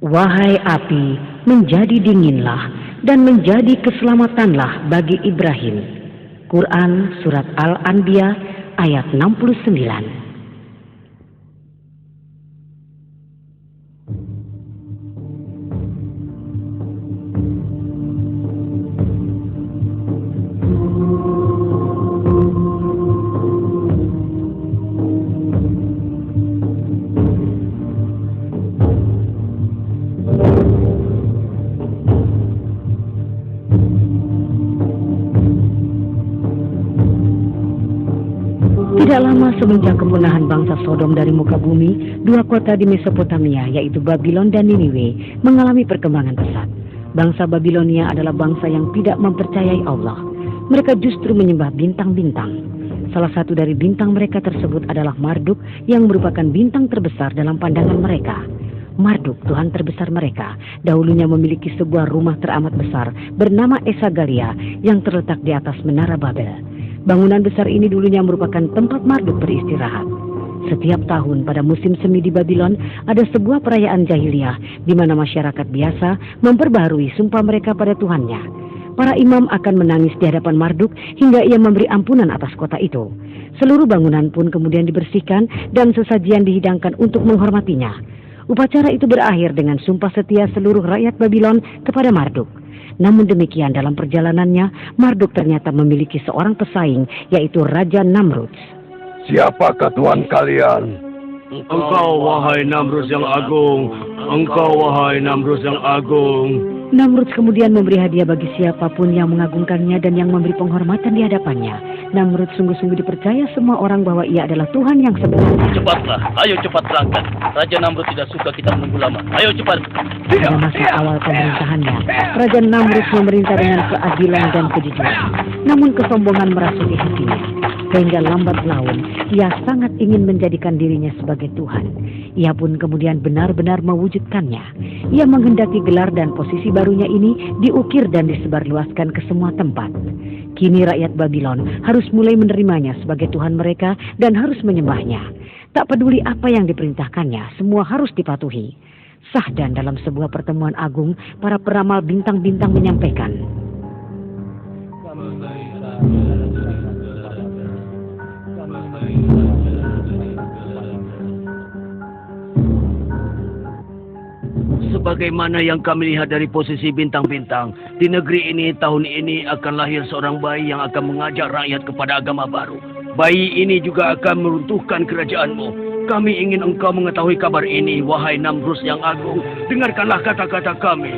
Wahai api, menjadi dinginlah dan menjadi keselamatanlah bagi Ibrahim. Quran Surat Al-Anbiya ayat 69. Tidak lama semenjak kepunahan bangsa Sodom dari muka bumi, dua kota di Mesopotamia, yaitu Babylon dan Niniwe, mengalami perkembangan pesat. Bangsa Babilonia adalah bangsa yang tidak mempercayai Allah. Mereka justru menyembah bintang-bintang. Salah satu dari bintang mereka tersebut adalah Marduk, yang merupakan bintang terbesar dalam pandangan mereka. Marduk, Tuhan terbesar mereka, dahulunya memiliki sebuah rumah teramat besar bernama Esagalia yang terletak di atas Menara Babel. Bangunan besar ini dulunya merupakan tempat Marduk beristirahat. Setiap tahun pada musim semi di Babylon ada sebuah perayaan jahiliyah di mana masyarakat biasa memperbaharui sumpah mereka pada Tuhannya. Para imam akan menangis di hadapan Marduk hingga ia memberi ampunan atas kota itu. Seluruh bangunan pun kemudian dibersihkan dan sesajian dihidangkan untuk menghormatinya. Upacara itu berakhir dengan sumpah setia seluruh rakyat Babylon kepada Marduk. Namun demikian dalam perjalanannya, Marduk ternyata memiliki seorang pesaing, yaitu Raja Namrud. Siapakah Tuhan kalian? Engkau, wahai Namrud yang agung. Engkau, wahai Namrud yang agung. Namrud kemudian memberi hadiah bagi siapapun yang mengagungkannya dan yang memberi penghormatan di hadapannya. Namrud sungguh-sungguh dipercaya semua orang bahwa ia adalah Tuhan yang sebenarnya. Cepatlah, ayo cepat berangkat. Raja Namrud tidak suka kita menunggu lama. Ayo cepat. Pada masa awal pemerintahannya, Raja Namrud memerintah dengan keadilan dan kejujuran. Namun kesombongan merasuki hatinya. Sehingga lambat laun, ia sangat ingin menjadikan dirinya sebagai Tuhan. Ia pun kemudian benar-benar mewujudkannya. Ia menghendaki gelar dan posisi barunya ini diukir dan disebarluaskan ke semua tempat. Kini rakyat Babylon harus mulai menerimanya sebagai Tuhan mereka dan harus menyembahnya. Tak peduli apa yang diperintahkannya, semua harus dipatuhi. Sah dan dalam sebuah pertemuan agung, para peramal bintang-bintang menyampaikan, Sebagaimana yang kami lihat dari posisi bintang-bintang, di negeri ini tahun ini akan lahir seorang bayi yang akan mengajak rakyat kepada agama baru. Bayi ini juga akan meruntuhkan kerajaanmu. Kami ingin engkau mengetahui kabar ini, wahai Namrud yang agung. Dengarkanlah kata-kata kami.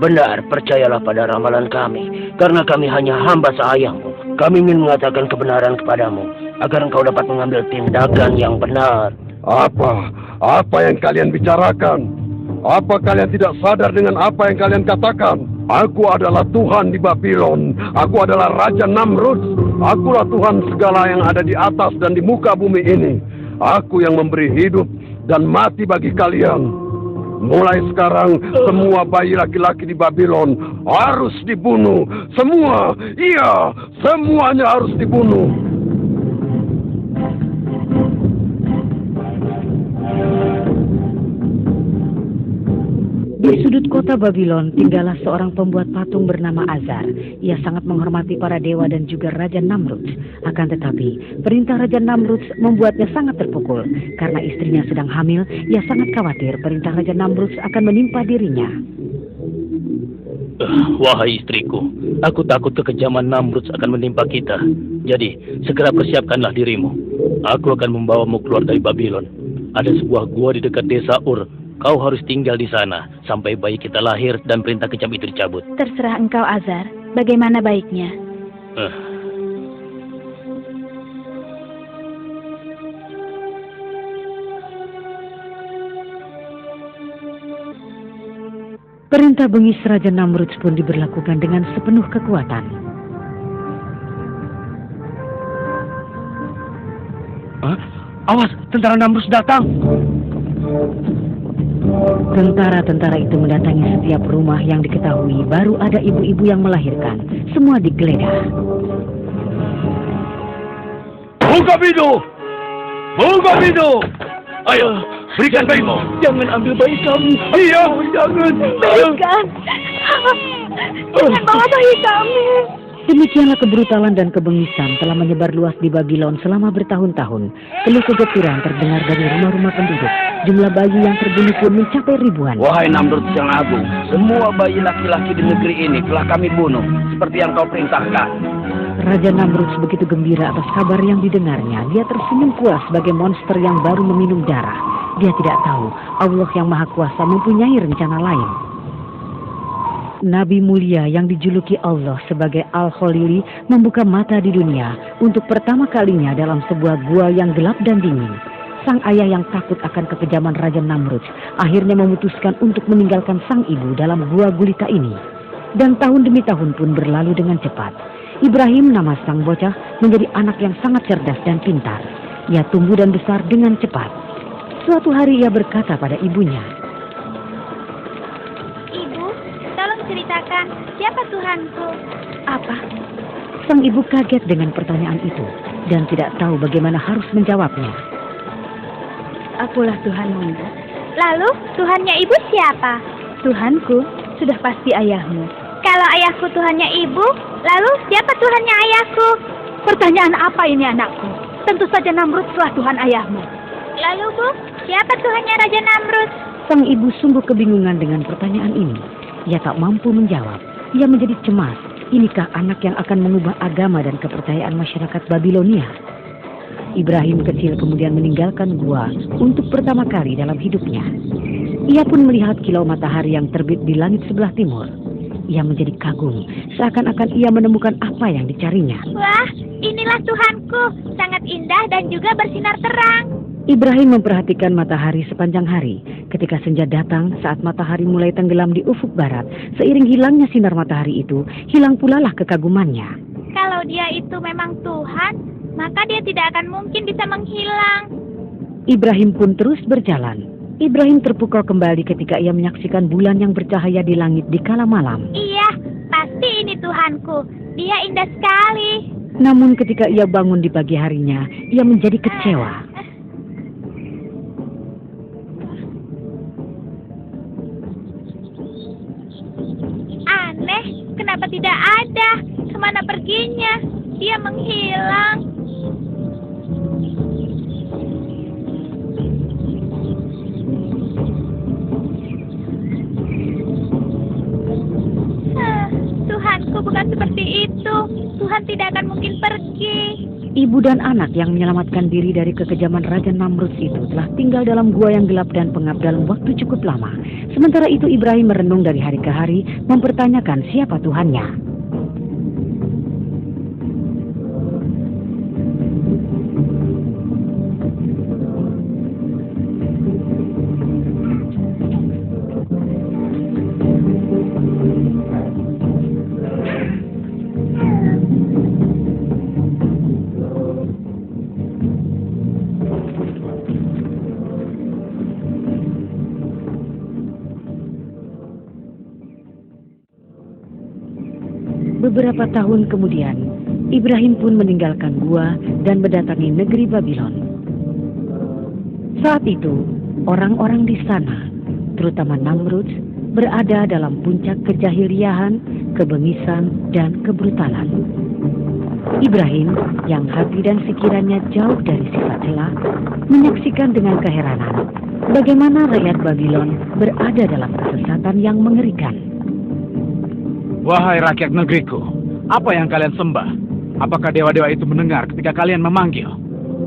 Benar, percayalah pada ramalan kami, karena kami hanya hamba seayahmu. Kami ingin mengatakan kebenaran kepadamu, agar engkau dapat mengambil tindakan yang benar. Apa yang kalian bicarakan? Apa kalian tidak sadar dengan apa yang kalian katakan? Aku adalah Tuhan di Babylon. Aku adalah Raja Namrud. Akulah Tuhan segala yang ada di atas dan di muka bumi ini. Aku yang memberi hidup dan mati bagi kalian. Mulai sekarang, semua bayi laki-laki di Babylon harus dibunuh. Semua, iya, semuanya harus dibunuh. di sudut kota Babylon tinggallah seorang pembuat patung bernama Azar. Ia sangat menghormati para dewa dan juga Raja Namrud. Akan tetapi, perintah Raja Namrud membuatnya sangat terpukul. Karena istrinya sedang hamil, ia sangat khawatir perintah Raja Namrud akan menimpa dirinya. Wahai istriku, aku takut kekejaman Namrud akan menimpa kita. Jadi, segera persiapkanlah dirimu. Aku akan membawamu keluar dari Babylon. Ada sebuah gua di dekat desa Ur. Kau harus tinggal di sana sampai bayi kita lahir dan perintah kejam itu dicabut. Terserah engkau, Azar. Bagaimana baiknya? Perintah bengis Raja Namrud pun diberlakukan dengan sepenuh kekuatan. Awas, tentara Namrus datang. Tentara-tentara itu mendatangi setiap rumah yang diketahui baru ada ibu-ibu yang melahirkan. Semua digeledah. Buka pintu! Buka pintu! Ayo, berikan bayimu. Jangan ambil bayi kami. Iya, jangan. Berikan. Jangan bawa bayi kami. Demikianlah kebrutalan dan kebengisan telah menyebar luas di Babylon selama bertahun-tahun. Keluh kegeturan terdengar dari rumah-rumah penduduk. Jumlah bayi yang terbunuh pun mencapai ribuan. Wahai Namrud yang agung, semua bayi laki-laki di negeri ini telah kami bunuh, seperti yang kau perintahkan. Raja Namrud begitu gembira atas kabar yang didengarnya. Dia tersenyum puas sebagai monster yang baru meminum darah. Dia tidak tahu Allah yang Maha Kuasa mempunyai rencana lain. Nabi mulia yang dijuluki Allah sebagai Al-Khalili membuka mata di dunia untuk pertama kalinya dalam sebuah gua yang gelap dan dingin. Sang ayah yang takut akan kekejaman Raja Namrud akhirnya memutuskan untuk meninggalkan sang ibu dalam gua gulita ini. Dan tahun demi tahun pun berlalu dengan cepat. Ibrahim, nama sang bocah, menjadi anak yang sangat cerdas dan pintar. Ia tumbuh dan besar dengan cepat. Suatu hari ia berkata pada ibunya, Ibu, tolong ceritakan siapa Tuhanku. "Apa?" Sang ibu kaget dengan pertanyaan itu dan tidak tahu bagaimana harus menjawabnya. Akulah Tuhanmu. Lalu Tuhannya ibu siapa? Tuhanku sudah pasti ayahmu. Kalau ayahku Tuhannya ibu, lalu siapa Tuhannya ayahku? Pertanyaan apa ini anakku? Tentu saja Namrud telah Tuhan ayahmu. Lalu Bu, siapa Tuhannya Raja Namrud? Sang ibu sungguh kebingungan dengan pertanyaan ini. Ia tak mampu menjawab. Ia menjadi cemas. Inikah anak yang akan mengubah agama dan kepercayaan masyarakat Babilonia? Ibrahim kecil kemudian meninggalkan gua untuk pertama kali dalam hidupnya. Ia pun melihat kilau matahari yang terbit di langit sebelah timur. Ia menjadi kagum, seakan-akan ia menemukan apa yang dicarinya. Wah, inilah Tuhanku, sangat indah dan juga bersinar terang. Ibrahim memperhatikan matahari sepanjang hari. Ketika senja datang, saat matahari mulai tenggelam di ufuk barat, seiring hilangnya sinar matahari itu, hilang pula lah kekagumannya. Kalau dia itu memang Tuhan, maka dia tidak akan mungkin bisa menghilang. Ibrahim pun terus berjalan. Ibrahim terpukau kembali ketika ia menyaksikan bulan yang bercahaya di langit di kala malam. Iya, pasti ini Tuhanku. Dia indah sekali. Namun ketika ia bangun di pagi harinya, ia menjadi kecewa. Aneh, kenapa tidak ada? Kemana perginya? Dia menghilang. Tuhanku bukan seperti itu. Tuhan tidak akan mungkin pergi. Ibu dan anak yang menyelamatkan diri dari kekejaman Raja Namrud itu telah tinggal dalam gua yang gelap dan pengap dalam waktu cukup lama. Sementara itu Ibrahim merenung dari hari ke hari, mempertanyakan siapa Tuhannya. Beberapa tahun kemudian, Ibrahim pun meninggalkan gua dan mendatangi negeri Babylon. Saat itu, orang-orang di sana, terutama Namrud, berada dalam puncak kejahiliahan, kebengisan, dan kebrutalan. Ibrahim, yang hati dan pikirannya jauh dari sifat celah, menyaksikan dengan keheranan bagaimana rakyat Babylon berada dalam kesesatan yang mengerikan. Wahai rakyat negeriku, apa yang kalian sembah? Apakah dewa-dewa itu mendengar ketika kalian memanggil?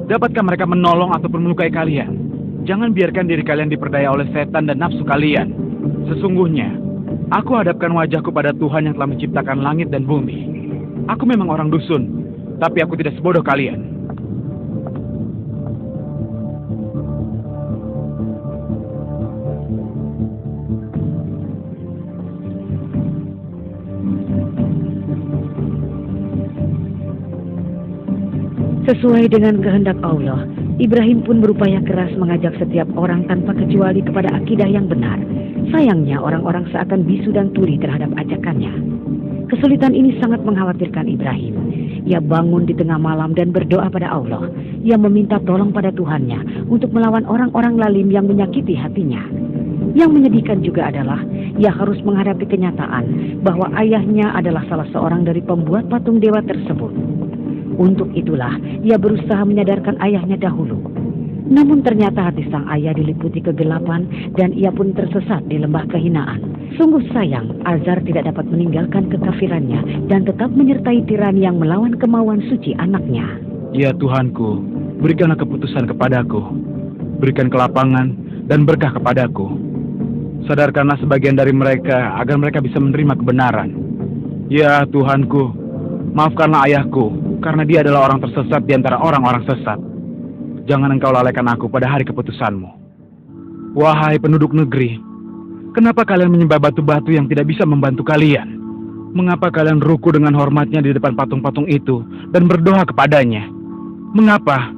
Dapatkah mereka menolong ataupun melukai kalian? Jangan biarkan diri kalian diperdaya oleh setan dan nafsu kalian. Sesungguhnya, aku hadapkan wajahku pada Tuhan yang telah menciptakan langit dan bumi. Aku memang orang dusun, tapi aku tidak sebodoh kalian. Sesuai dengan kehendak Allah, Ibrahim pun berupaya keras mengajak setiap orang tanpa kecuali kepada akidah yang benar. Sayangnya orang-orang seakan bisu dan tuli terhadap ajakannya. Kesulitan ini sangat mengkhawatirkan Ibrahim. Ia bangun di tengah malam dan berdoa pada Allah. Ia meminta tolong pada Tuhannya untuk melawan orang-orang lalim yang menyakiti hatinya. Yang menyedihkan juga adalah ia harus menghadapi kenyataan bahwa ayahnya adalah salah seorang dari pembuat patung dewa tersebut. Untuk itulah ia berusaha menyadarkan ayahnya dahulu. Namun ternyata hati sang ayah diliputi kegelapan dan ia pun tersesat di lembah kehinaan. Sungguh sayang, Azar tidak dapat meninggalkan kekafirannya dan tetap menyertai tiran yang melawan kemauan suci anaknya. Ya Tuhanku, berikanlah keputusan kepadaku. Berikan kelapangan dan berkah kepadaku. Sadarkanlah sebagian dari mereka agar mereka bisa menerima kebenaran. Ya Tuhanku, maafkanlah ayahku karena dia adalah orang tersesat di antara orang-orang sesat. Jangan engkau lalaikan aku pada hari keputusanmu. Wahai penduduk negeri, kenapa kalian menyembah batu-batu yang tidak bisa membantu kalian? Mengapa kalian ruku dengan hormatnya di depan patung-patung itu dan berdoa kepadanya? Mengapa?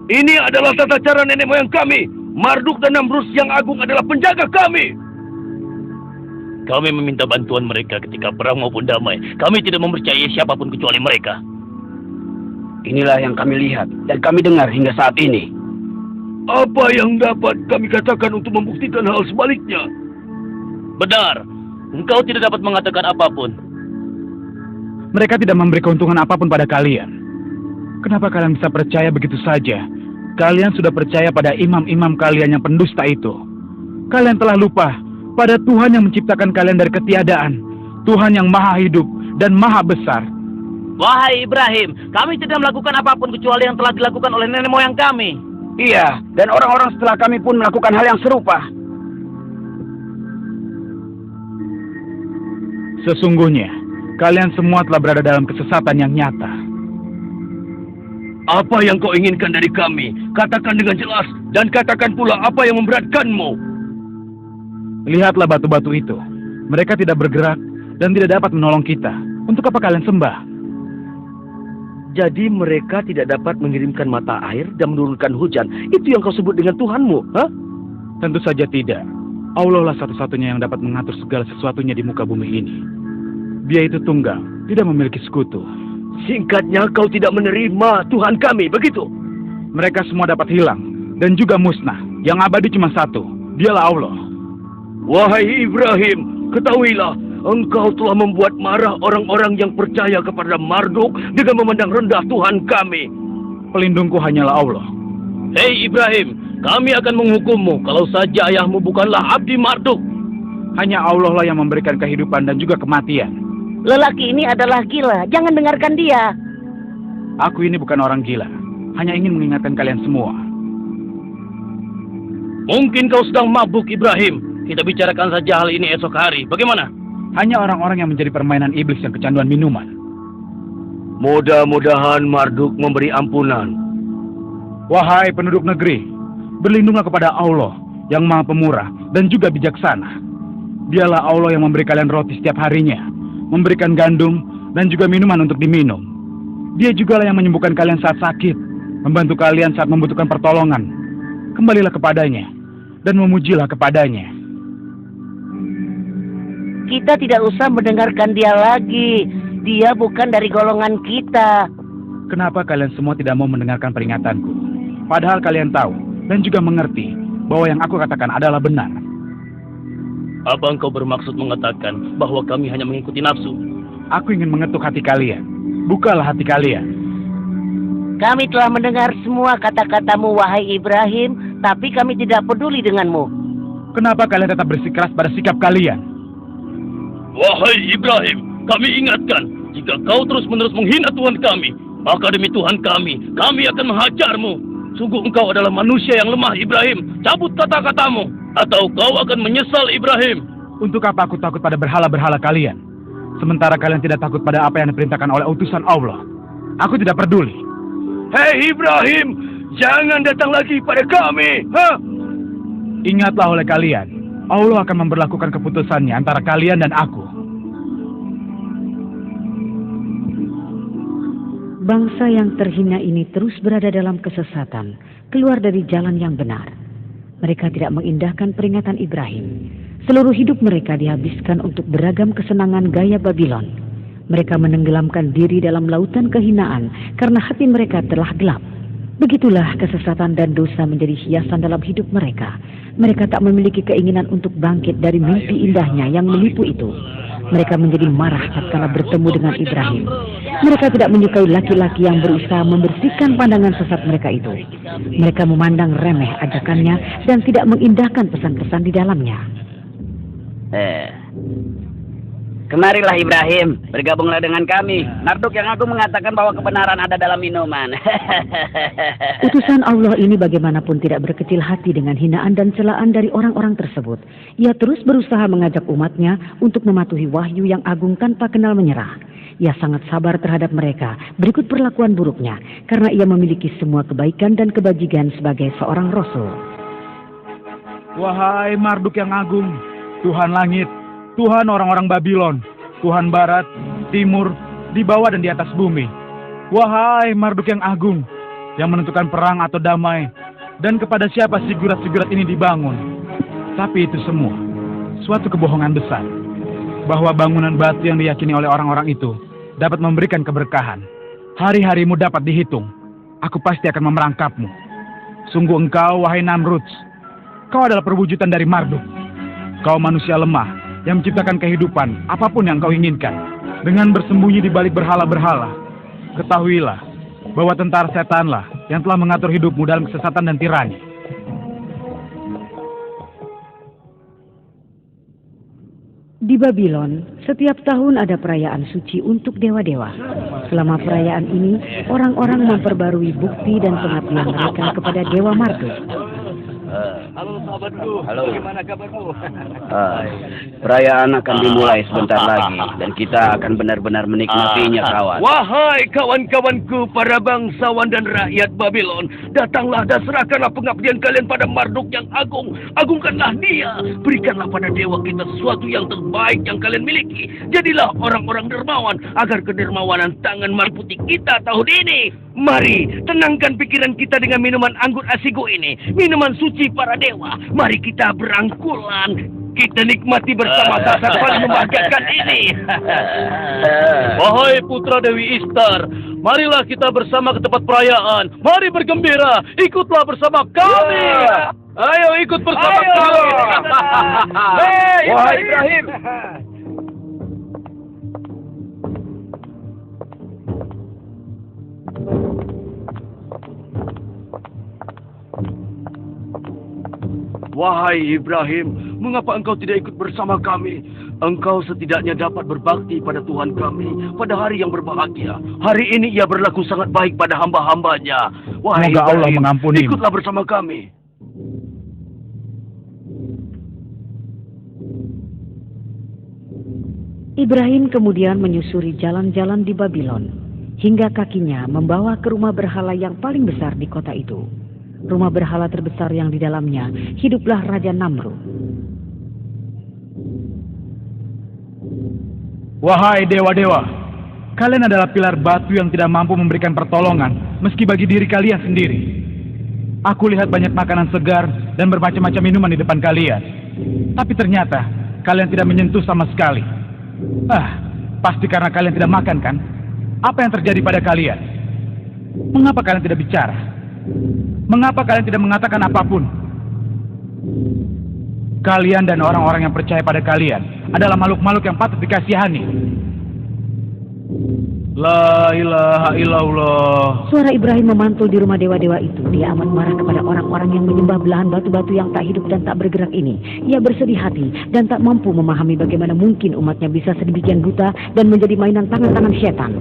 Ini adalah tata cara nenek moyang kami. Marduk dan Namrus yang agung adalah penjaga kami. Kami meminta bantuan mereka ketika perang maupun damai. Kami tidak mempercayai siapapun kecuali mereka. Inilah yang kami lihat dan kami dengar hingga saat ini. Apa yang dapat kami katakan untuk membuktikan hal sebaliknya? Benar, engkau tidak dapat mengatakan apapun. Mereka tidak memberi keuntungan apapun pada kalian. Kenapa kalian bisa percaya begitu saja? Kalian sudah percaya pada imam-imam kalian yang pendusta itu. Kalian telah lupa pada Tuhan yang menciptakan kalian dari ketiadaan. Tuhan yang maha hidup dan maha besar. Wahai Ibrahim, kami tidak melakukan apapun kecuali yang telah dilakukan oleh nenek moyang kami. Iya, dan orang-orang setelah kami pun melakukan hal yang serupa. Sesungguhnya, kalian semua telah berada dalam kesesatan yang nyata. Apa yang kau inginkan dari kami? Katakan dengan jelas dan katakan pula apa yang memberatkanmu. Lihatlah batu-batu itu. Mereka tidak bergerak dan tidak dapat menolong kita. Untuk apa kalian sembah? Jadi mereka tidak dapat mengirimkan mata air dan menurunkan hujan. Itu yang kau sebut dengan Tuhanmu, ha? Tentu saja tidak. Allah lah satu-satunya yang dapat mengatur segala sesuatunya di muka bumi ini. Dia itu tunggal, tidak memiliki sekutu. Singkatnya kau tidak menerima Tuhan kami, begitu? Mereka semua dapat hilang dan juga musnah. Yang abadi cuma satu, dialah Allah. Wahai Ibrahim, ketahuilah, engkau telah membuat marah orang-orang yang percaya kepada Marduk dengan memandang rendah Tuhan kami. Pelindungku hanyalah Allah. Hei Ibrahim, kami akan menghukummu kalau saja ayahmu bukanlah abdi Marduk. Hanya Allah lah yang memberikan kehidupan dan juga kematian. Lelaki ini adalah gila, jangan dengarkan dia. Aku ini bukan orang gila, hanya ingin mengingatkan kalian semua. Mungkin kau sedang mabuk Ibrahim. Kita bicarakan saja hal ini esok hari. Bagaimana? Hanya orang-orang yang menjadi permainan iblis yang kecanduan minuman. Mudah-mudahan Marduk memberi ampunan. Wahai penduduk negeri, berlindunglah kepada Allah yang maha pemurah dan juga bijaksana. Dialah Allah yang memberi kalian roti setiap harinya, memberikan gandum dan juga minuman untuk diminum. Dia juga lah yang menyembuhkan kalian saat sakit, membantu kalian saat membutuhkan pertolongan. Kembalilah kepadanya dan memujilah kepadanya. Kita tidak usah mendengarkan dia lagi. Dia bukan dari golongan kita. Kenapa kalian semua tidak mau mendengarkan peringatanku? Padahal kalian tahu dan juga mengerti bahwa yang aku katakan adalah benar. Apa engkau bermaksud mengatakan bahwa kami hanya mengikuti nafsu? Aku ingin mengetuk hati kalian. Bukalah hati kalian. Kami telah mendengar semua kata-katamu, wahai Ibrahim, tapi kami tidak peduli denganmu. Kenapa kalian tetap bersikeras pada sikap kalian? Wahai Ibrahim, kami ingatkan, jika kau terus-menerus menghina Tuhan kami, maka demi Tuhan kami akan menghajarmu. Sungguh engkau adalah manusia yang lemah, Ibrahim. Cabut kata-katamu, atau kau akan menyesal, Ibrahim. Untuk apa aku takut pada berhala-berhala kalian? Sementara kalian tidak takut pada apa yang diperintahkan oleh utusan Allah. Aku tidak peduli. Hei Ibrahim, jangan datang lagi pada kami. Ha? Ingatlah oleh kalian, Allah akan memberlakukan keputusannya antara kalian dan aku. Bangsa yang terhina ini terus berada dalam kesesatan, keluar dari jalan yang benar. Mereka tidak mengindahkan peringatan Ibrahim. Seluruh hidup mereka dihabiskan untuk beragam kesenangan gaya Babylon. Mereka menenggelamkan diri dalam lautan kehinaan karena hati mereka telah gelap. Begitulah kesesatan dan dosa menjadi hiasan dalam hidup mereka. Mereka tak memiliki keinginan untuk bangkit dari mimpi indahnya yang menipu itu. Mereka menjadi marah tatkala bertemu dengan Ibrahim. Mereka tidak menyukai laki-laki yang berusaha membersihkan pandangan sesat mereka itu. Mereka memandang remeh ajakannya dan tidak mengindahkan pesan-pesan di dalamnya. Kemarilah Ibrahim, bergabunglah dengan kami. Marduk yang agung mengatakan bahwa kebenaran ada dalam minuman. Utusan Allah ini bagaimanapun tidak berkecil hati dengan hinaan dan celaan dari orang-orang tersebut. Ia terus berusaha mengajak umatnya untuk mematuhi wahyu yang agung tanpa kenal menyerah. Ia sangat sabar terhadap mereka berikut perlakuan buruknya karena ia memiliki semua kebaikan dan kebajikan sebagai seorang rasul. Wahai Marduk yang agung, Tuhan langit, Tuhan orang-orang Babylon, Tuhan barat, timur, di bawah dan di atas bumi. Wahai Marduk yang agung, yang menentukan perang atau damai, dan kepada siapa sigurat-sigurat ini dibangun. Tapi itu semua, suatu kebohongan besar, bahwa bangunan batu yang diyakini oleh orang-orang itu dapat memberikan keberkahan. Hari-harimu dapat dihitung, aku pasti akan memerangkapmu. Sungguh engkau, wahai Namrud, kau adalah perwujudan dari Marduk. Kau manusia lemah, yang menciptakan kehidupan apapun yang kau inginkan dengan bersembunyi di balik berhala-berhala. Ketahuilah bahwa tentara setanlah yang telah mengatur hidupmu dalam kesesatan dan tirani. Di Babylon, setiap tahun ada perayaan suci untuk dewa-dewa. Selama perayaan ini, orang-orang memperbarui bukti dan pengabdian mereka kepada Dewa Marduk. Halo sahabatku, bagaimana kabarmu? Perayaan akan dimulai sebentar lagi dan kita akan benar-benar menikmatinya, kawan. Wahai kawan-kawanku, para bangsawan dan rakyat Babylon, datanglah dan serahkanlah pengabdian kalian pada Marduk yang agung. Agungkanlah dia, berikanlah pada dewa kita sesuatu yang terbaik yang kalian miliki. Jadilah orang-orang dermawan agar kedermawanan tangan meliputi kita tahun ini. Mari, tenangkan pikiran kita dengan minuman anggur asigo ini, minuman suci para dewa. Mari kita berangkulan, kita nikmati bersama saat paling membahagiakan ini. Wahai putra Dewi Istar, marilah kita bersama ke tempat perayaan. Mari bergembira, ikutlah bersama kami. Ayo ikut bersama kami. Wahai Ibrahim. Wahai Ibrahim, mengapa engkau tidak ikut bersama kami? Engkau setidaknya dapat berbakti pada Tuhan kami pada hari yang berbahagia. Hari ini ia berlaku sangat baik pada hamba-hambanya. Wahai Semoga Allah Ibrahim, mengampunimu. ikutlah bersama kami. Ibrahim kemudian menyusuri jalan-jalan di Babylon, hingga kakinya membawa ke rumah berhala yang paling besar di kota itu. Rumah berhala terbesar yang di dalamnya hiduplah Raja Namrud. Wahai dewa-dewa, kalian adalah pilar batu yang tidak mampu memberikan pertolongan meski bagi diri kalian sendiri. Aku lihat banyak makanan segar dan bermacam-macam minuman di depan kalian, tapi ternyata kalian tidak menyentuh sama sekali. Pasti karena kalian tidak makan, kan? Apa yang terjadi pada kalian? Mengapa kalian tidak bicara? Mengapa kalian tidak mengatakan apapun? Kalian dan orang-orang yang percaya pada kalian adalah makhluk-makhluk yang patut dikasihani. La ilaha illallah. Suara Ibrahim memantul di rumah dewa-dewa itu. Dia amat marah kepada orang-orang yang menyembah belahan batu-batu yang tak hidup dan tak bergerak ini. Ia bersedih hati dan tak mampu memahami bagaimana mungkin umatnya bisa sedemikian buta dan menjadi mainan tangan-tangan setan.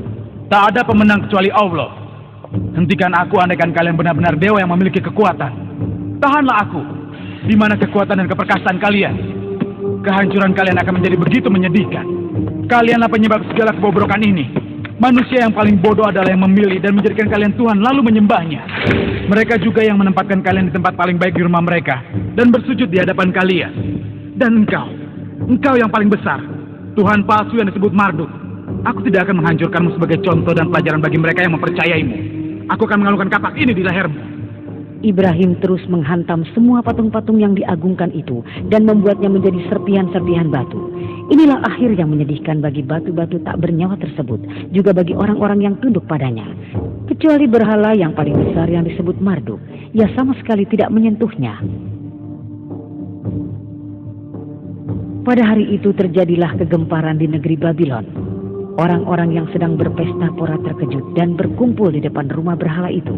Tak ada pemenang kecuali Allah. Hentikan aku andaikan kalian benar-benar dewa yang memiliki kekuatan. Tahanlah aku, di mana kekuatan dan keperkasaan kalian. Kehancuran kalian akan menjadi begitu menyedihkan. Kalianlah penyebab segala kebobrokan ini. Manusia yang paling bodoh adalah yang memilih dan menjadikan kalian Tuhan lalu menyembahnya. Mereka juga yang menempatkan kalian di tempat paling baik di rumah mereka dan bersujud di hadapan kalian. Dan engkau yang paling besar, Tuhan palsu yang disebut Marduk. Aku tidak akan menghancurkanmu sebagai contoh dan pelajaran bagi mereka yang mempercayaimu. Aku akan mengalungkan kapak ini di lehermu. Ibrahim terus menghantam semua patung-patung yang diagungkan itu dan membuatnya menjadi serpihan-serpihan batu. Inilah akhir yang menyedihkan bagi batu-batu tak bernyawa tersebut, juga bagi orang-orang yang tunduk padanya. Kecuali berhala yang paling besar yang disebut Marduk, ia sama sekali tidak menyentuhnya. Pada hari itu terjadilah kegemparan di negeri Babylon. Orang-orang yang sedang berpesta pora terkejut dan berkumpul di depan rumah berhala itu.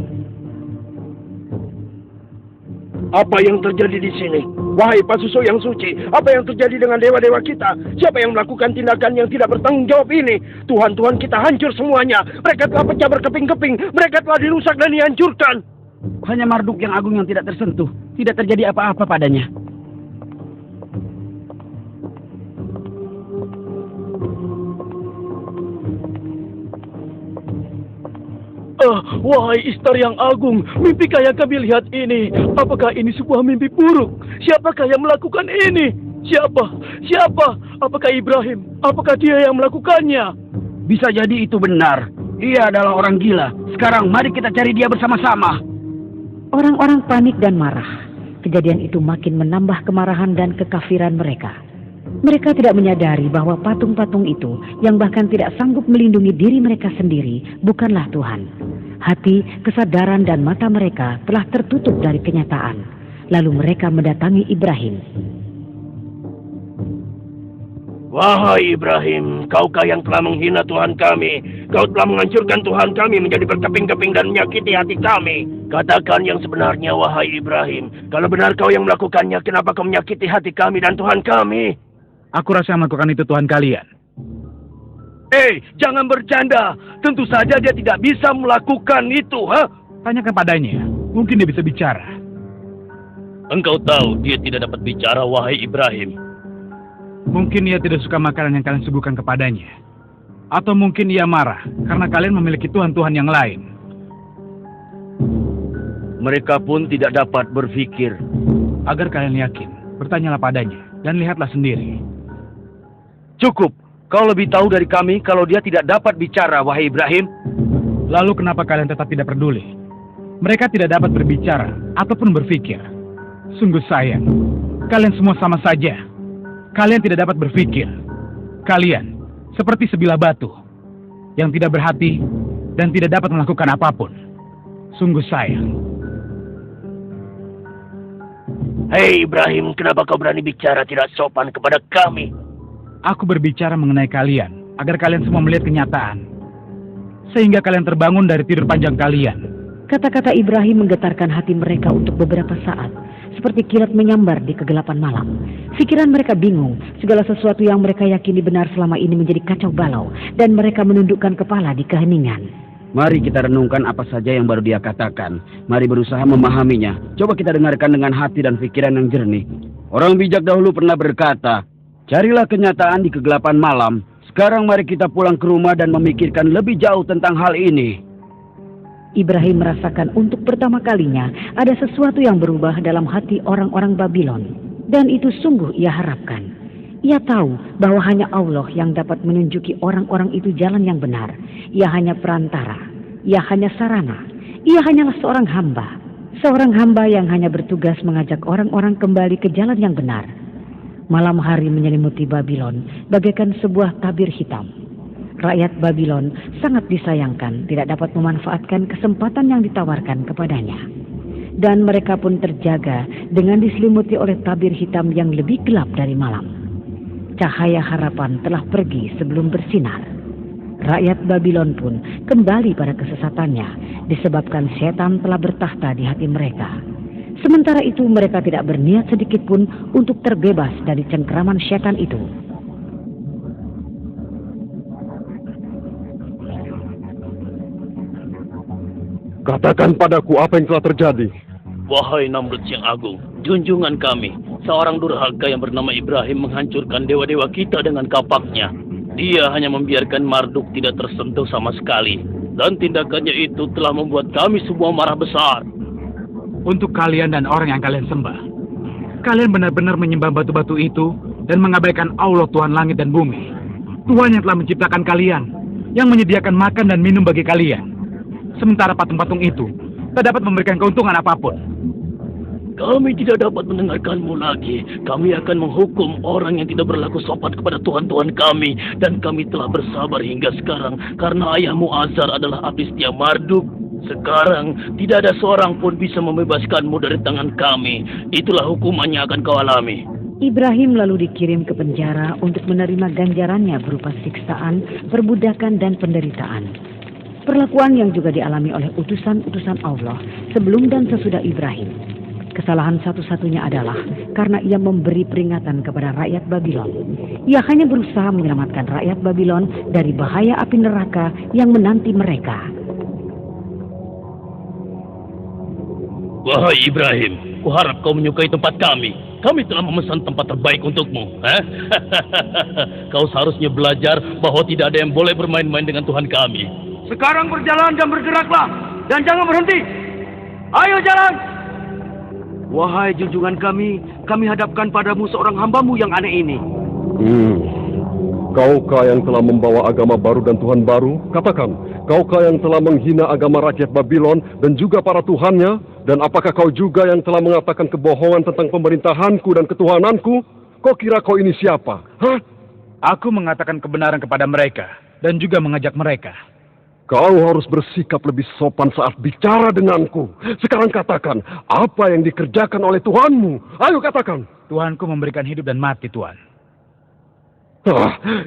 Apa yang terjadi di sini? Wahai pasuso yang suci, apa yang terjadi dengan dewa-dewa kita? Siapa yang melakukan tindakan yang tidak bertanggung jawab ini? Tuhan-Tuhan kita hancur semuanya. Mereka telah pecah berkeping-keping. Mereka telah dirusak dan dihancurkan. Hanya Marduk yang agung yang tidak tersentuh. Tidak terjadi apa-apa padanya. Wahai Istar yang agung, mimpikah yang kami lihat ini? Apakah ini sebuah mimpi buruk? Siapakah yang melakukan ini? Siapa? Apakah Ibrahim? Apakah dia yang melakukannya? Bisa jadi itu benar. Dia adalah orang gila. Sekarang mari kita cari dia bersama-sama. Orang-orang panik dan marah. Kejadian itu makin menambah kemarahan dan kekafiran mereka. Mereka tidak menyadari bahwa patung-patung itu yang bahkan tidak sanggup melindungi diri mereka sendiri bukanlah Tuhan. Hati, kesadaran dan mata mereka telah tertutup dari kenyataan. Lalu mereka mendatangi Ibrahim. Wahai Ibrahim, kaukah yang telah menghina Tuhan kami? Kau telah menghancurkan Tuhan kami menjadi berkeping-keping dan menyakiti hati kami. Katakan yang sebenarnya, wahai Ibrahim. Kalau benar kau yang melakukannya, kenapa kau menyakiti hati kami dan Tuhan kami? Aku rasa yang melakukan itu Tuhan kalian. Jangan bercanda. Tentu saja dia tidak bisa melakukan itu, ha? Tanyakan padanya, mungkin dia bisa bicara. Engkau tahu dia tidak dapat bicara, wahai Ibrahim. Mungkin ia tidak suka makanan yang kalian suguhkan kepadanya. Atau mungkin ia marah karena kalian memiliki Tuhan-Tuhan yang lain. Mereka pun tidak dapat berpikir. Agar kalian yakin, bertanyalah padanya dan lihatlah sendiri. Cukup. Kau lebih tahu dari kami kalau dia tidak dapat bicara, wahai Ibrahim. Lalu kenapa kalian tetap tidak peduli? Mereka tidak dapat berbicara ataupun berpikir. Sungguh sayang. Kalian semua sama saja. Kalian tidak dapat berpikir. Kalian seperti sebilah batu yang tidak berhati dan tidak dapat melakukan apapun. Sungguh sayang. Hei Ibrahim, kenapa kau berani bicara tidak sopan kepada kami? Aku berbicara mengenai kalian, agar kalian semua melihat kenyataan. Sehingga kalian terbangun dari tidur panjang kalian. Kata-kata Ibrahim menggetarkan hati mereka untuk beberapa saat. Seperti kilat menyambar di kegelapan malam. Pikiran mereka bingung, segala sesuatu yang mereka yakini benar selama ini menjadi kacau balau. Dan mereka menundukkan kepala di keheningan. Mari kita renungkan apa saja yang baru dia katakan. Mari berusaha memahaminya. Coba kita dengarkan dengan hati dan pikiran yang jernih. Orang bijak dahulu pernah berkata, carilah kenyataan di kegelapan malam. Sekarang mari kita pulang ke rumah dan memikirkan lebih jauh tentang hal ini. Ibrahim merasakan untuk pertama kalinya ada sesuatu yang berubah dalam hati orang-orang Babylon. Dan itu sungguh ia harapkan. Ia tahu bahwa hanya Allah yang dapat menunjuki orang-orang itu jalan yang benar. Ia hanya perantara. Ia hanya sarana. Ia hanyalah seorang hamba. Seorang hamba yang hanya bertugas mengajak orang-orang kembali ke jalan yang benar. Malam hari menyelimuti Babylon bagaikan sebuah tabir hitam. Rakyat Babylon sangat disayangkan tidak dapat memanfaatkan kesempatan yang ditawarkan kepadanya. Dan mereka pun terjaga dengan diselimuti oleh tabir hitam yang lebih gelap dari malam. Cahaya harapan telah pergi sebelum bersinar. Rakyat Babylon pun kembali pada kesesatannya disebabkan setan telah bertahta di hati mereka. Sementara itu mereka tidak berniat sedikit pun untuk terbebas dari cengkeraman setan itu. Katakan padaku apa yang telah terjadi. Wahai Namrud yang agung, junjungan kami, seorang durhaka yang bernama Ibrahim menghancurkan dewa-dewa kita dengan kapaknya. Dia hanya membiarkan Marduk tidak tersentuh sama sekali. Dan tindakannya itu telah membuat kami semua marah besar. Untuk kalian dan orang yang kalian sembah. Kalian benar-benar menyembah batu-batu itu dan mengabaikan Allah Tuhan langit dan bumi. Tuhan yang telah menciptakan kalian yang menyediakan makan dan minum bagi kalian. Sementara patung-patung itu tak dapat memberikan keuntungan apapun. Kami tidak dapat mendengarkanmu lagi. Kami akan menghukum orang yang tidak berlaku sopan kepada Tuhan-Tuhan kami. Dan kami telah bersabar hingga sekarang karena ayahmu Azar adalah abdi setia Marduk. Sekarang tidak ada seorang pun bisa membebaskanmu dari tangan kami. Itulah hukuman yang akan kau alami. Ibrahim lalu dikirim ke penjara untuk menerima ganjarannya berupa siksaan, perbudakan, dan penderitaan. Perlakuan yang juga dialami oleh utusan-utusan Allah sebelum dan sesudah Ibrahim. Kesalahan satu-satunya adalah karena ia memberi peringatan kepada rakyat Babylon. Ia hanya berusaha menyelamatkan rakyat Babylon dari bahaya api neraka yang menanti mereka. Wahai Ibrahim, kuharap kau menyukai tempat kami. Kami telah memesan tempat terbaik untukmu. Kau seharusnya belajar bahwa tidak ada yang boleh bermain-main dengan Tuhan kami. Sekarang berjalan dan bergeraklah, dan jangan berhenti. Ayo jalan. Wahai junjungan kami hadapkan padamu seorang hambamu yang aneh ini. Kaukah yang telah membawa agama baru dan Tuhan baru? Katakan, kaukah yang telah menghina agama rakyat Babylon dan juga para tuhannya? Dan apakah kau juga yang telah mengatakan kebohongan tentang pemerintahanku dan ketuhananku? Kau kira kau ini siapa? Hah? Aku mengatakan kebenaran kepada mereka dan juga mengajak mereka. Kau harus bersikap lebih sopan saat bicara denganku. Sekarang katakan, apa yang dikerjakan oleh Tuhanmu? Ayo katakan. Tuhanku memberikan hidup dan mati, Tuhan.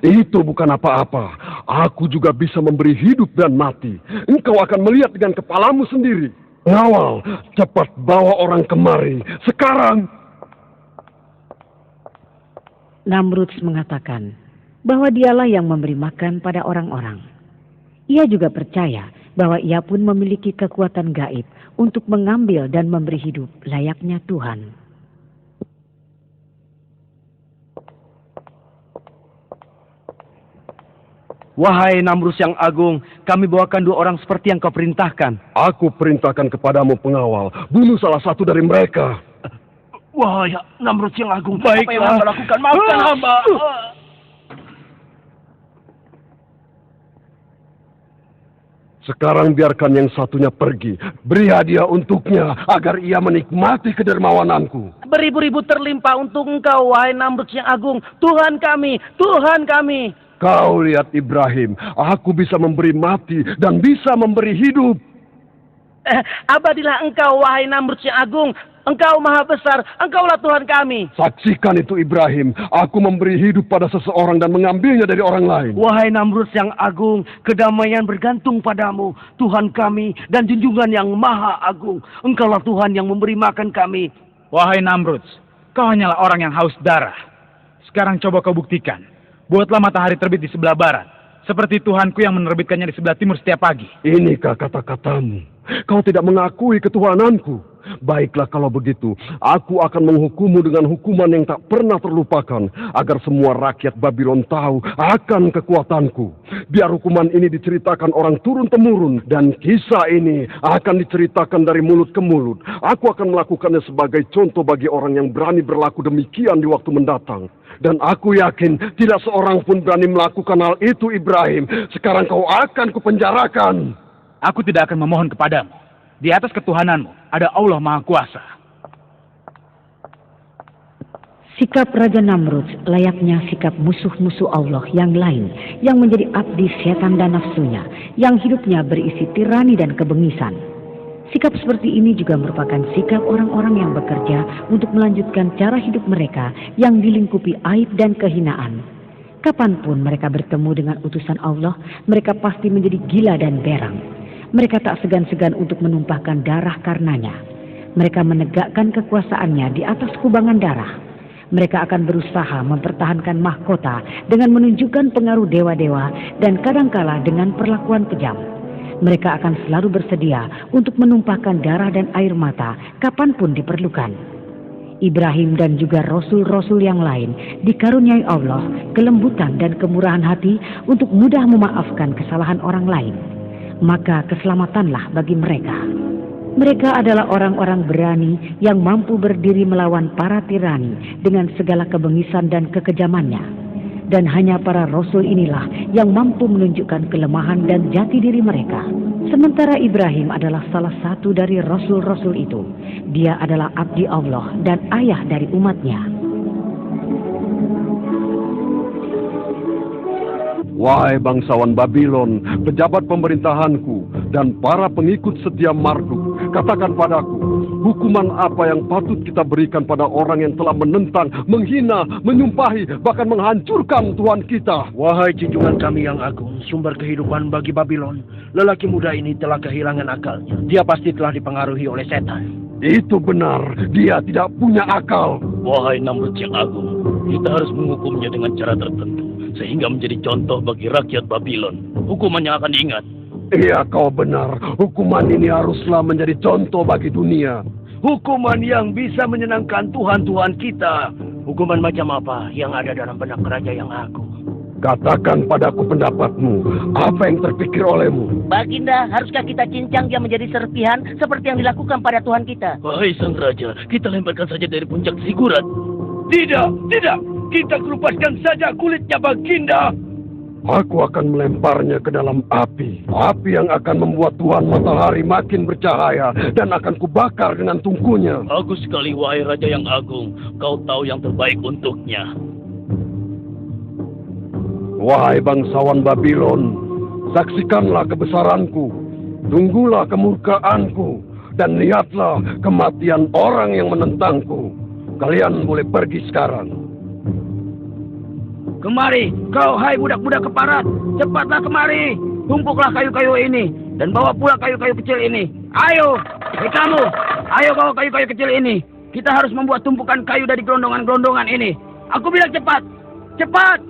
Itu bukan apa-apa. Aku juga bisa memberi hidup dan mati. Engkau akan melihat dengan kepalamu sendiri. Ngawal, cepat bawa orang kemari. Sekarang. Namrud mengatakan bahwa dialah yang memberi makan pada orang-orang. Ia juga percaya bahwa ia pun memiliki kekuatan gaib untuk mengambil dan memberi hidup layaknya Tuhan. Wahai Namrus yang agung, kami bawakan 2 orang seperti yang kau perintahkan. Aku perintahkan kepadamu pengawal, bunuh salah satu dari mereka. Wahai Namrus yang agung, Baiklah. apa yang hamba lakukan? Maafkan hamba. Sekarang biarkan yang satunya pergi. Beri hadiah untuknya agar ia menikmati kedermawananku. Beribu-ribu terlimpah untuk engkau, wahai Namrud yang agung. Tuhan kami, Tuhan kami. Kau lihat Ibrahim, aku bisa memberi mati dan bisa memberi hidup. Abadilah engkau, wahai Namrud yang agung. Engkau maha besar, engkaulah Tuhan kami. Saksikan itu Ibrahim, aku memberi hidup pada seseorang dan mengambilnya dari orang lain. Wahai Namrus yang agung, kedamaian bergantung padamu, Tuhan kami dan junjungan yang maha agung. Engkaulah Tuhan yang memberi makan kami. Wahai Namrud, kau hanyalah orang yang haus darah. Sekarang coba kau buktikan. Buatlah matahari terbit di sebelah barat, seperti Tuhanku yang menerbitkannya di sebelah timur setiap pagi. Inikah kata-katamu? Kau tidak mengakui ketuhananku. Baiklah kalau begitu, aku akan menghukummu dengan hukuman yang tak pernah terlupakan, agar semua rakyat Babylon tahu akan kekuatanku. Biar hukuman ini diceritakan orang turun-temurun, dan kisah ini akan diceritakan dari mulut ke mulut. Aku akan melakukannya sebagai contoh bagi orang yang berani berlaku demikian di waktu mendatang. Dan aku yakin tidak seorang pun berani melakukan hal itu, Ibrahim. Sekarang kau akan kupenjarakan. Aku tidak akan memohon kepadamu. Di atas ketuhananmu ada Allah Maha Kuasa. Sikap Raja Namrud layaknya sikap musuh-musuh Allah yang lain, yang menjadi abdi setan dan nafsunya, yang hidupnya berisi tirani dan kebengisan. Sikap seperti ini juga merupakan sikap orang-orang yang bekerja untuk melanjutkan cara hidup mereka yang dilingkupi aib dan kehinaan. Kapanpun mereka bertemu dengan utusan Allah, mereka pasti menjadi gila dan berang. Mereka tak segan-segan untuk menumpahkan darah karenanya. Mereka menegakkan kekuasaannya di atas kubangan darah. Mereka akan berusaha mempertahankan mahkota dengan menunjukkan pengaruh dewa-dewa dan kadangkala dengan perlakuan kejam. Mereka akan selalu bersedia untuk menumpahkan darah dan air mata kapanpun diperlukan. Ibrahim dan juga rasul-rasul yang lain dikaruniai Allah kelembutan dan kemurahan hati untuk mudah memaafkan kesalahan orang lain. Maka keselamatanlah bagi mereka. Mereka adalah orang-orang berani yang mampu berdiri melawan para tirani dengan segala kebengisan dan kekejamannya. dan hanya para rasul inilah yang mampu menunjukkan kelemahan dan jati diri mereka. Sementara Ibrahim adalah salah satu dari rasul-rasul itu. Dia adalah abdi Allah dan ayah dari umatnya. Wahai bangsawan Babilon, pejabat pemerintahanku, dan para pengikut setia Marduk, katakan padaku, hukuman apa yang patut kita berikan pada orang yang telah menentang, menghina, menyumpahi, bahkan menghancurkan Tuhan kita? Wahai junjungan kami yang agung, sumber kehidupan bagi Babilon, lelaki muda ini telah kehilangan akalnya. Dia pasti telah dipengaruhi oleh setan. Itu benar, dia tidak punya akal. Wahai Namrud yang agung, kita harus menghukumnya dengan cara tertentu, sehingga menjadi contoh bagi rakyat Babilon. Hukumannya akan diingat. Iya, kau benar. Hukuman ini haruslah menjadi contoh bagi dunia. Hukuman yang bisa menyenangkan Tuhan-Tuhan kita. Hukuman macam apa yang ada dalam benak Raja yang agung? Katakan padaku pendapatmu, apa yang terpikir olehmu? Baginda, haruskah kita cincang dia menjadi serpihan seperti yang dilakukan pada Tuhan kita? Wahai sang raja, kita lemparkan saja dari puncak Zigurat. Tidak, tidak. Kita kelupaskan saja kulitnya, Baginda. Aku akan melemparnya ke dalam api. Api yang akan membuat Tuhan matahari makin bercahaya dan akan kubakar dengan tungkunya. Bagus sekali, wahai raja yang agung. Kau tahu yang terbaik untuknya. Wahai bangsawan Babilon, saksikanlah kebesaranku, tunggulah kemurkaanku, dan lihatlah kematian orang yang menentangku. Kalian boleh pergi sekarang. Kemari, kau hai budak-budak keparat. Cepatlah kemari. Tumpuklah kayu-kayu ini dan bawa pula kayu-kayu kecil ini. Ayo, hei kamu, ayo bawa kayu-kayu kecil ini. Kita harus membuat tumpukan kayu dari gelondongan-gelondongan ini. Aku bilang cepat, cepat.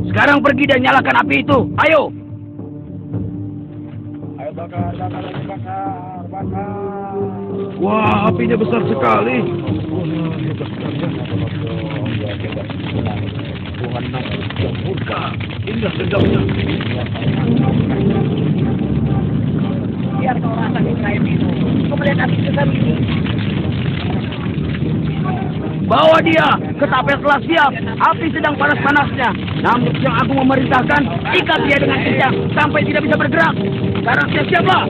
Sekarang pergi dan nyalakan api itu. Ayo. Ayo bakar. Wah, apinya besar sekali. Tuhan Namrud yang murka. Inilah dendamnya. Biar kau rasa Ibrahim itu. Kau melihat api besar ini. Bawa dia ke tapel telah siap. Api sedang panas-panasnya. Namrud yang agung memerintahkan, ikat dia dengan kencang sampai tidak bisa bergerak. Sekarang siap-siaplah.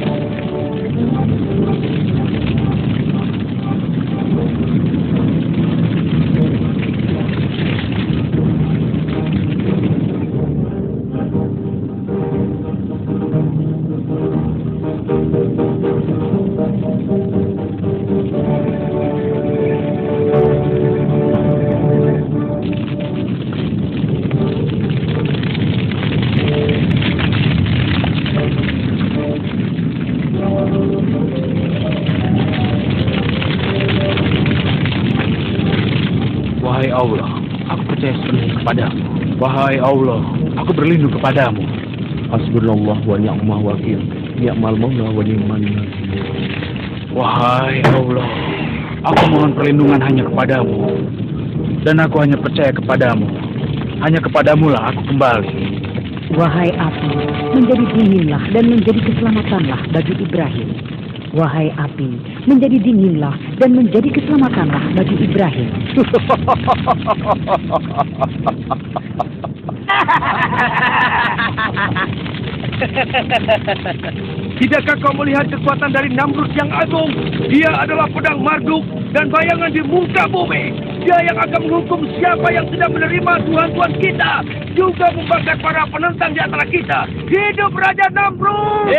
Wahai Allah, aku percaya sepenuhnya kepadamu. Wahai Allah, aku berlindung kepadamu. Hasbunallah wa ni'mal wakil. Ni'mal maula wa ni'man nasir. Wahai Allah, aku mohon perlindungan hanya kepadamu. Dan aku hanya percaya kepadamu. Hanya kepadamulah aku kembali. Wahai api, menjadi dinginlah dan menjadi keselamatanlah bagi Ibrahim. Wahai api, menjadi dinginlah dan menjadi keselamatanlah bagi Ibrahim. Tidakkah kau melihat kekuatan dari Namrud yang agung? Dia adalah pedang Marduk dan bayangan di muka bumi. Dia yang akan menghukum siapa yang tidak menerima Tuhan-Tuhan kita. Juga membakar para penentang di antara kita. Hidup Raja Namrud!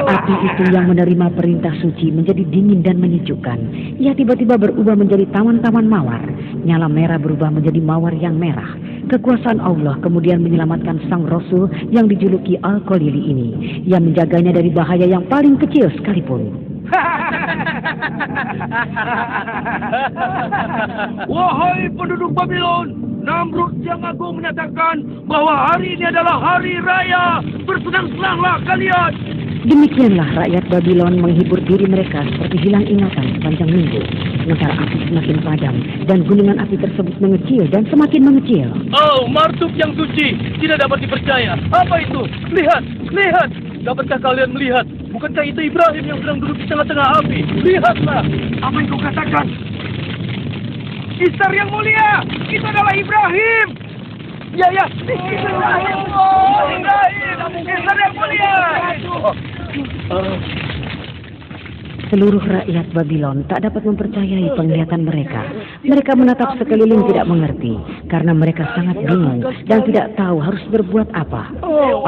Api itu yang menerima perintah suci menjadi dingin dan menyejukkan. Ia tiba-tiba berubah menjadi tawan-tawan mawar. Nyala merah berubah menjadi mawar yang merah. Kekuasaan Allah kemudian menyelamatkan sang Rasul yang dijuluki Al-Khalili ini. Ia menjaganya dari bahaya yang paling kecil sekalipun. Wahai penduduk Babilon, Namrud yang agung menyatakan bahwa hari ini adalah hari raya. Bersenang-senanglah kalian. Demikianlah rakyat Babylon menghibur diri mereka seperti hilang ingatan sepanjang minggu. Sementara api semakin padam dan gunungan api tersebut mengecil dan semakin mengecil. Oh, Marduk yang suci, tidak dapat dipercaya. Apa itu? Lihat, lihat. Dapatkah kalian melihat? Bukankah itu Ibrahim yang sedang duduk di tengah-tengah api? Lihatlah. Apa yang kau katakan? Isar yang mulia, itu adalah Ibrahim. Ya, Ibrahim. Isar yang mulia. Seluruh rakyat Babylon tak dapat mempercayai penglihatan mereka. Mereka menatap sekeliling tidak mengerti, karena mereka sangat bingung dan tidak tahu harus berbuat apa.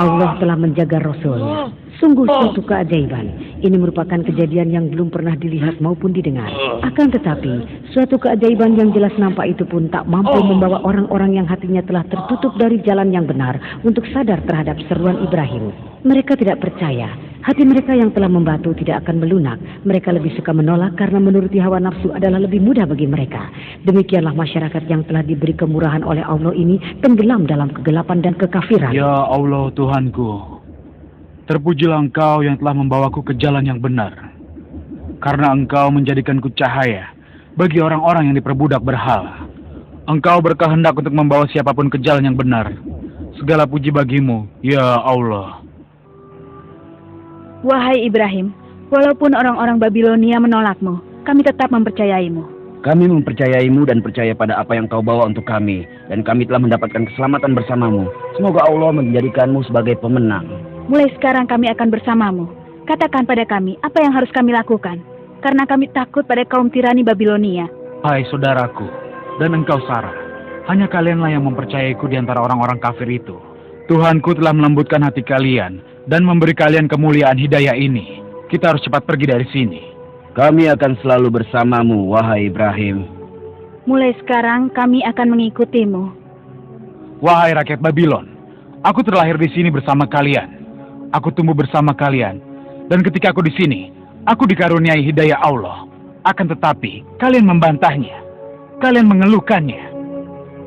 Allah telah menjaga Rasulnya. Sungguh suatu keajaiban. Ini merupakan kejadian yang belum pernah dilihat maupun didengar. Akan tetapi, suatu keajaiban yang jelas nampak itu pun tak mampu membawa orang-orang yang hatinya telah tertutup dari jalan yang benar untuk sadar terhadap seruan Ibrahim. Mereka tidak percaya. Hati mereka yang telah membatu tidak akan melunak. Mereka lebih suka menolak karena menuruti hawa nafsu adalah lebih mudah bagi mereka. Demikianlah masyarakat yang telah diberi kemurahan oleh Allah ini tenggelam dalam kegelapan dan kekafiran. Ya Allah Tuhanku, terpujilah Engkau yang telah membawaku ke jalan yang benar. Karena Engkau menjadikanku cahaya bagi orang-orang yang diperbudak berhala. Engkau berkehendak untuk membawa siapapun ke jalan yang benar. Segala puji bagimu, ya Allah. Wahai Ibrahim, walaupun orang-orang Babilonia menolakmu, kami tetap mempercayaimu. Kami mempercayaimu dan percaya pada apa yang kau bawa untuk kami. Dan kami telah mendapatkan keselamatan bersamamu. Semoga Allah menjadikanmu sebagai pemenang. Mulai sekarang kami akan bersamamu. Katakan pada kami apa yang harus kami lakukan. Karena kami takut pada kaum tirani Babilonia. Hai saudaraku, dan engkau Sarah, hanya kalianlah yang mempercayaiku di antara orang-orang kafir itu. Tuhanku telah melembutkan hati kalian dan memberi kalian kemuliaan hidayah ini. Kita harus cepat pergi dari sini. Kami akan selalu bersamamu, wahai Ibrahim. Mulai sekarang kami akan mengikutimu. Wahai rakyat Babylon, aku terlahir di sini bersama kalian. Aku tumbuh bersama kalian. Dan ketika aku di sini, aku dikaruniai hidayah Allah. Akan tetapi, kalian membantahnya. Kalian mengeluhkannya.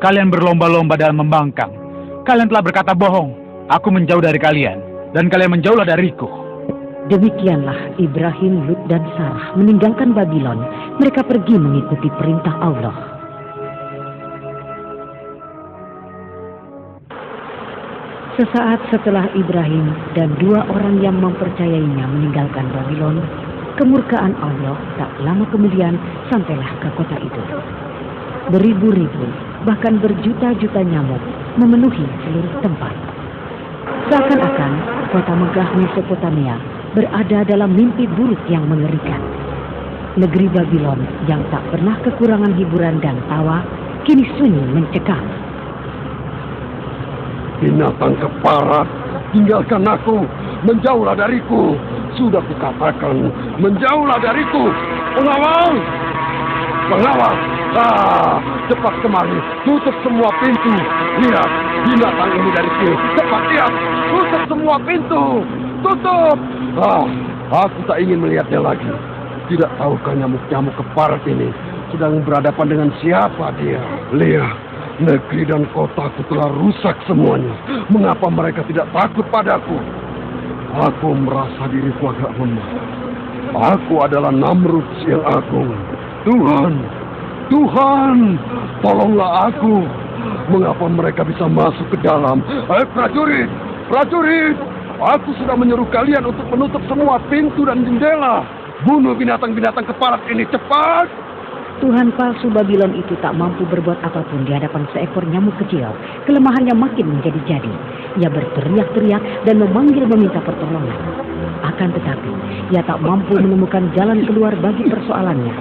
Kalian berlomba-lomba dalam membangkang. Kalian telah berkata bohong. Aku menjauh dari kalian, dan kalian menjauhlah dariku. Demikianlah Ibrahim, Lut, dan Sarah meninggalkan Babylon. Mereka pergi mengikuti perintah Allah. Sesaat setelah Ibrahim dan dua orang yang mempercayainya meninggalkan Babylon, kemurkaan Allah tak lama kemudian sampailah ke kota itu. Beribu-ribu, bahkan berjuta-juta nyamuk memenuhi seluruh tempat. Seakan-akan kota megah Mesopotamia berada dalam mimpi buruk yang mengerikan. Negeri Babylon yang tak pernah kekurangan hiburan dan tawa, kini sunyi mencekam. Binatang keparat, tinggalkan aku, menjauhlah dariku. Sudah kukatakan, menjauhlah dariku. Pengawal! Pengawal! Cepat kemari, tutup semua pintu. Lihat, binatang ini dari sini. Cepat lihat, tutup semua pintu. Tutup! Aku tak ingin melihatnya lagi. Tidak tahukah nyamuk-nyamuk keparat ini sedang berhadapan dengan siapa dia? Lihat, negeri dan kotaku telah rusak semuanya. Mengapa mereka tidak takut padaku? Aku merasa diriku agak lemah. Aku adalah Namrud yang agung. Tuhan, tolonglah aku. Mengapa mereka bisa masuk ke dalam? Prajurit! Aku sudah menyuruh kalian untuk menutup semua pintu dan jendela. Bunuh binatang-binatang keparat ini, cepat! Tuhan palsu Babylon itu tak mampu berbuat apapun di hadapan seekor nyamuk kecil. Kelemahannya makin menjadi-jadi. Ia berteriak-teriak dan memanggil meminta pertolongan. Akan tetapi, ia tak mampu menemukan jalan keluar bagi persoalannya.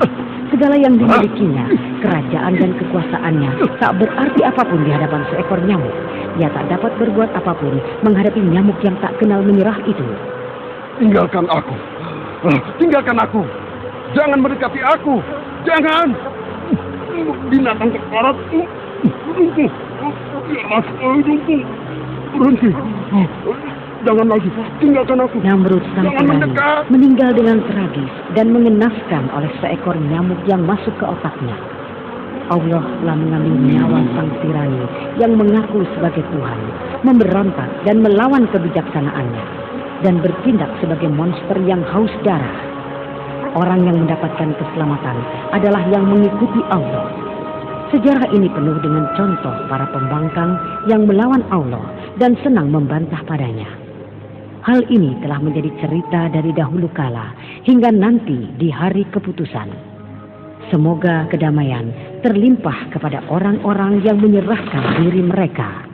Segala yang dimilikinya, kerajaan dan kekuasaannya, tak berarti apapun di hadapan seekor nyamuk. Ia tak dapat berbuat apapun menghadapi nyamuk yang tak kenal menyerah itu. Tinggalkan aku. Jangan mendekati aku. Jangan. Binatang keparat. Berhenti. Jangan lagi. Tinggalkan aku. Namrud sang tirani meninggal dengan tragis dan mengenaskan oleh seekor nyamuk yang masuk ke otaknya. Allah telah mengambil nyawa sang tirani yang mengaku sebagai Tuhan, memberontak dan melawan kebijaksanaannya. dan bertindak sebagai monster yang haus darah. Orang yang mendapatkan keselamatan adalah yang mengikuti Allah. Sejarah ini penuh dengan contoh para pembangkang yang melawan Allah dan senang membantah padanya. Hal ini telah menjadi cerita dari dahulu kala hingga nanti di hari keputusan. Semoga kedamaian terlimpah kepada orang-orang yang menyerahkan diri mereka